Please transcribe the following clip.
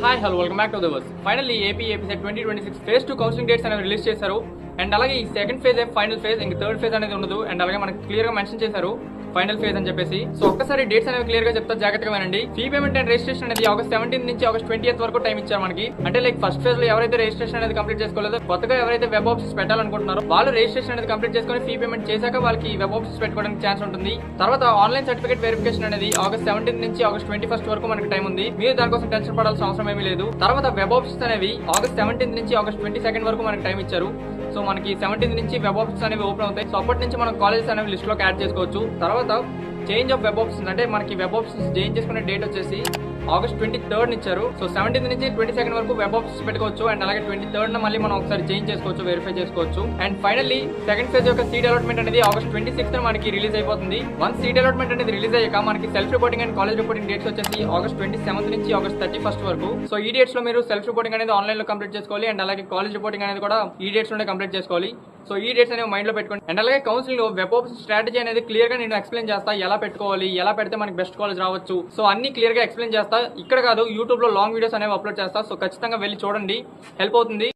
Hi hello welcome back to the verse. Finally AP SET 2026 phase 2 counselling dates అనేవి release చేశారు. And అలాగే ఈ second phase final phase, ఇంక third phase అనేది ఉండదు. అండ్ అలాగే మనకి క్లియర్ గా మెన్షన్ చేశారు ఫైనల్ ఫేజ్ అని చెప్పేసి. సో ఒక్కసారి డేట్స్ అనేవి క్లియర్ గా చెప్తా, జాగ్రత్తగా వినండి. ఫీ పేమెంట్ అండ్ రిజిస్ట్రేషన్ అనేది ఆగస్ట్ 17 నుంచి ఆగస్ట్ 20th వరకు టైం ఇచ్చారు మనకి. అంటే లైక్ ఫస్ట్ ఫేజ్ లో ఎవరైతే రిజిస్ట్రేషన్ అనేది కంప్లీట్ చేసుకోలేదో, కొత్తగా ఎవరైతే వెబ్ ఆప్షన్స్ పెట్టాలనుకుంటున్నారో వాళ్ళు రిజిస్ట్రేషన్ అనేది కంప్లీట్ చేసుకుని ఫీ పేమెంట్ చేశాక వాళ్ళకి వెబ్ ఆప్షన్స్ పెట్టుకోవడానికి ఛాన్స్ ఉంటుంది. తర్వాత ఆన్లైన్ సర్టిఫికేట్ వెరిఫికేషన్ అనేది ఆగస్ట్ 17 నుంచి ఆగస్ట్ 21st వరకు మనకి టైం ఉంది. మీరు దానికోసం టెన్షన్ పడాల్సిన అవసరం ఏమీ లేదు. తర్వాత వెబ్ ఆప్షన్స్ అనేవి ఆగస్ట్ 17 నుంచి ఆగస్ట్ 22nd వరకు మనకి టైం ఇచ్చారు. సో మనకి 17 నుంచి వెబ్ ఆప్షన్స్ అనేవి ఓపెన్ అవుతాయి. సో అప్పటి నుంచి మనం కాలేజెస్ అనేవి లిస్ట్ లోకి యాడ్ చేసుకోవచ్చు. తర్వాత చేంజ్ ఆఫ్ వెబ్ ఆప్షన్స్ అంటే మనకి వెబ్ ఆప్షన్స్ చేంజ్ చేసుకునే డేట్ వచ్చేసి ఆగస్ట్ 23rd ఇచ్చారు. సో 17 నుంచి 22nd వరకు వెబ్ ఆప్షన్స్ పెట్టుకోవచ్చు. అండ్ అలాగే 23rd మళ్ళీ మనం ఒకసారి చేంజ్ చేసుకోవచ్చు, వెరిఫై చేసుకోవచ్చు. అండ్ ఫైనల్లీ సెకండ్ ఫేజ్ యొక్క సీట్ అలాట్మెంట్ అనేది ఆగస్ట్ 26th మనకి రిలీజ్ అయిపోతుంది. వన్స్ సీట్ అలాట్మెంట్ అనేది రిలీజ్ అయ్యాక మనకి self reporting and college reporting dates వచ్చేసి ఆగస్ట్ 27th నుంచి ఆగస్ట్ 31st వరకు. సో ఈ డేట్స్ లో మీరు సెల్ఫ్ రిపోర్టింగ్ అనేది ఆన్లైన్ లో కంప్లీట్ చేసుకోవాలి. అండ్ అలాగే కాలేజ్ రిపోర్టింగ్ అనేది కూడా ఈ డేట్స్ లోనే కంప్లీట్ చేసుకోవాలి. సో ఈ డేట్స్ అనేవి మైండ్ లో పెట్టుకోండి. అండ్ అలాగే కౌన్సిలింగ్ లో వెబ్ ఆప్షన్ స్ట్రాటజీ అనేది క్లియర్ గా నేను ఎక్స్ప్లెయిన్ చేస్తా, ఎలా పెట్టుకోవాలి, ఎలా పెడితే మనకి బెస్ట్ కాలేజ్ రావచ్చు. సో అన్ని క్లియర్ గా ఎక్స్ప్లెయిన్ చేస్తా. ఇక్కడ కాదు, యూట్యూబ్ లో లాంగ్ వీడియోస్ అనేవి అప్లోడ్ చేస్తా. సో ఖచ్చితంగా వెళ్ళి చూడండి, హెల్ప్ అవుతుంది.